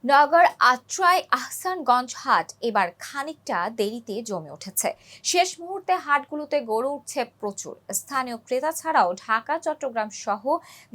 নওগাঁর আত্রাই আহসানগঞ্জ হাট এবার খানিকটা দেরিতে জমে উঠেছে। শেষ মুহূর্তে হাটগুলোতে গরু উঠছে প্রচুর। স্থানীয় ক্রেতা ছাড়াও ঢাকা, চট্টগ্রাম সহ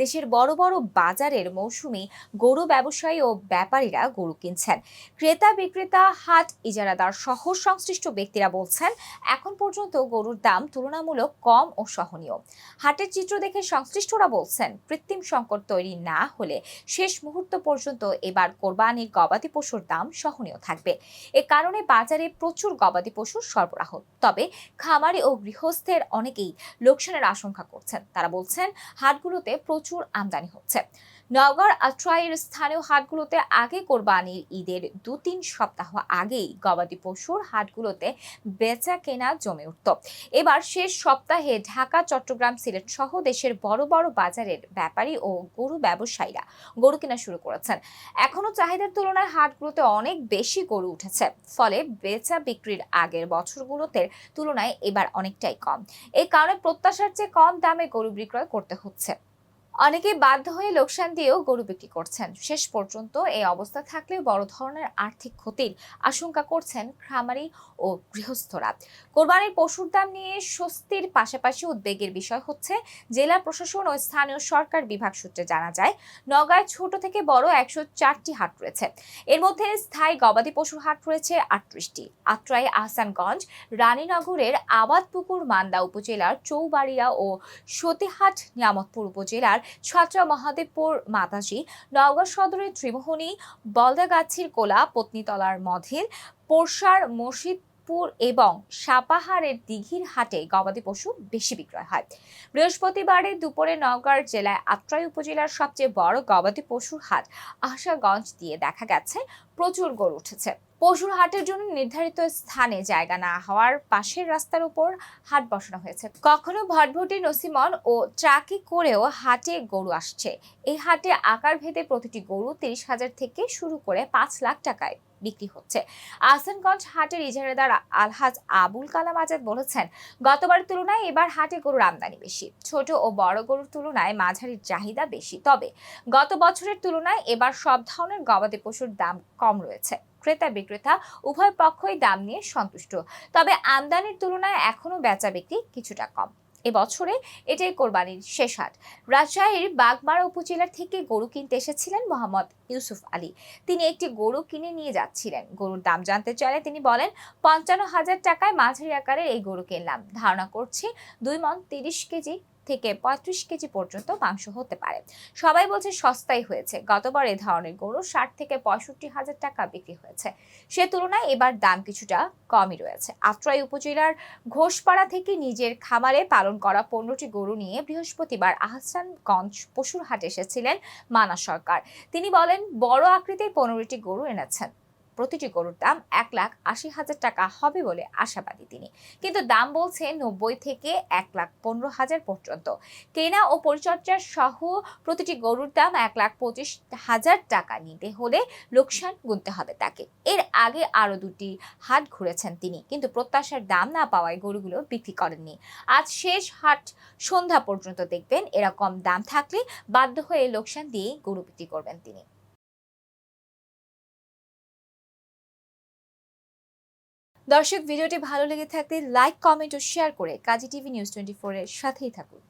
দেশের বড় বড় বাজারের মৌসুমি গরু ব্যবসায়ী ও ব্যাপারীরা গরু কিনছেন। ক্রেতা বিক্রেতা, হাট ইজারাদার সহ সংশ্লিষ্ট ব্যক্তিরা বলছেন, এখন পর্যন্ত গরুর দাম তুলনামূলক কম ও সহনীয়। হাটের চিত্র দেখে সংশ্লিষ্টরা বলছেন, কৃত্রিম সংকট তৈরি না হলে শেষ মুহূর্ত পর্যন্ত এবার কোরবানির গবাদি পশুর দাম সহনীয় থাকবে। এ কারণে বাজারে প্রচুর গবাদি পশুর সরবরাহ। তবে খামারি ও গৃহস্থের অনেকেই লোকসানের আশঙ্কা করছেন। তারা বলছেন, হাটগুলোতে প্রচুর আমদানি হচ্ছে। নওগাঁর আত্রাইয়ের স্থানীয় হাটগুলোতে আগে কোরবানির ঈদের 2-3 সপ্তাহ আগেই গবাদি পশুর হাটগুলোতে বেচা কেনা জমে উঠত। এবার শেষ সপ্তাহে ঢাকা, চট্টগ্রাম, সিলেট সহ দেশের বড় বড় বাজারের ব্যাপারী ও গরু ব্যবসায়ীরা গরু কেনা শুরু করেছেন। এখনো চাহিদার তুলনায় হাটগুলোতে অনেক বেশি গরু উঠেছে। ফলে বেচা বিক্রির আগের বছরগুলোতে তুলনায় এবার অনেকটাই কম। এই কারণে প্রত্যাশার চেয়ে কম দামে গরু বিক্রয় করতে হচ্ছে। অনেকেই বাধ্য হয়ে লোকসান দিয়েও গরু বিক্রি করছেন। শেষ পর্যন্ত এই অবস্থা থাকলে বড় ধরনের আর্থিক ক্ষতির আশঙ্কা করছেন খামারি ও গৃহস্থরা। কোরবানির পশুর দাম নিয়ে স্বস্তির পাশাপাশি উদ্বেগের বিষয় হচ্ছে, জেলা প্রশাসন ও স্থানীয় সরকার বিভাগ সূত্রে জানা যায়, নওগাঁয় ছোট থেকে বড় 104টি হাট রয়েছে। এর মধ্যে স্থায়ী গবাদি পশুর হাট রয়েছে 38টি। আত্রাই, আহসানগঞ্জ, রানীনগরের আবাদপুকুর, মান্দা উপজেলার চৌবাড়িয়া ও সতীহাট, নিয়ামতপুর উপজেলার ছাত্রা, মহাদেবপুর, মাতাজি, নওগাঁ সদরের ত্রিমোহনী, বলদাগাছির কোলা, পত্নীতলার মধির, পোরশার, মসজিদপুর এবং সাপাহারের দিঘির হাটে গবাদি পশু বেশি বিক্রয় হয়। বৃহস্পতিবারের দুপুরে নওগাঁ জেলায় আত্রাই উপজেলার সবচেয়ে বড় গবাদি পশুর হাট আশাগঞ্জ দিয়ে দেখা গেছে প্রচুর গরু উঠেছে। পশুর হাটের জন্য নির্ধারিত স্থানে জায়গা না হওয়ার পাশের রাস্তার উপর হাট বসানো হয়েছে। কখনো ভটভটি, নসিমন ও ট্রাকে করেও হাটে গরু আসছে। এই হাটে আকার ভেদে প্রতিটি গরু 30,000 থেকে শুরু করে 5 লাখ টাকায় বিক্রি হচ্ছে। আহসানগঞ্জ হাটের ইজারাদার আলহাজ আবুল কালাম আজাদ বলেছেন, গতবারের তুলনায় এবার হাটে গরুর আমদানি বেশি। ছোট ও বড় গরুর তুলনায় মাঝারির চাহিদা বেশি। তবে গত বছরের তুলনায় এবার সব ধরনের গবাদি পশুর দাম কম রয়েছে। ক্রেতা বিক্রেতা উভয় পক্ষই দাম নিয়ে সন্তুষ্ট। তবে আমদানির তুলনায় এখনো বেচা বিক্রি কিছুটা কম। এবছরে এটাই কোরবানির শেষ হাট। রাজশাহীর বাগমারা উপজেলা থেকে গরু কিনতে এসেছিলেন মোহাম্মদ ইউসুফ আলী। তিনি একটি গরু কিনে নিয়ে যাচ্ছিলেন। গরুর দাম জানতে চাইলে তিনি বলেন, 55,000 টাকায় মাঝারি আকারের এই গরু কিনলাম। ধারণা করছি 2 মণ 30 কেজি থেকে 35 কেজি পর্যন্ত মাংস হতে পারে। সবাই বলছে সস্তাই হয়েছে। গতবার এ ধরনের গরু 60 থেকে 65,000 টাকা বিক্রি হয়েছে। সে তুলনায় এবার দাম কিছুটা কমই রয়েছে। আত্রাই উপজেলার ঘোষপাড়া থেকে নিজের খামারে পালন করা 15টি গরু নিয়ে বৃহস্পতিবার আহসানগঞ্জ পশুর হাটে এসেছিলেন মানা সরকার। তিনি বলেন, বড় আকৃতির 15টি গরু এনেছেন। প্রতিটি গরুর দাম 1,80,000 টাকা হবে বলে আশাবাদী তিনি। কিন্তু দাম বলছে 90 থেকে 1,15,000 পর্যন্ত। কেনা ও পরিচর্যা সহ প্রতিটি গরুর দাম 1,25,000 টাকা নিতে হলে লোকসান গুনতে হবে তাকে। এর আগে আরো 2টি হাট ঘুরেছেন তিনি, কিন্তু প্রত্যাশার দাম না পাওয়ায় গরুগুলো বিক্রি করেননি। আজ শেষ হাট সন্ধ্যা পর্যন্ত দেখবেন, এরকম দাম থাকলে বাধ্য হয়ে লোকসান দিয়ে গরু বিক্রি করবেন তিনি। দর্শক, ভিডিওটি ভালো লেগে থাকলে লাইক, কমেন্ট ও শেয়ার করে কাজী টিভি নিউজ 24 এর সাথেই থাকুন।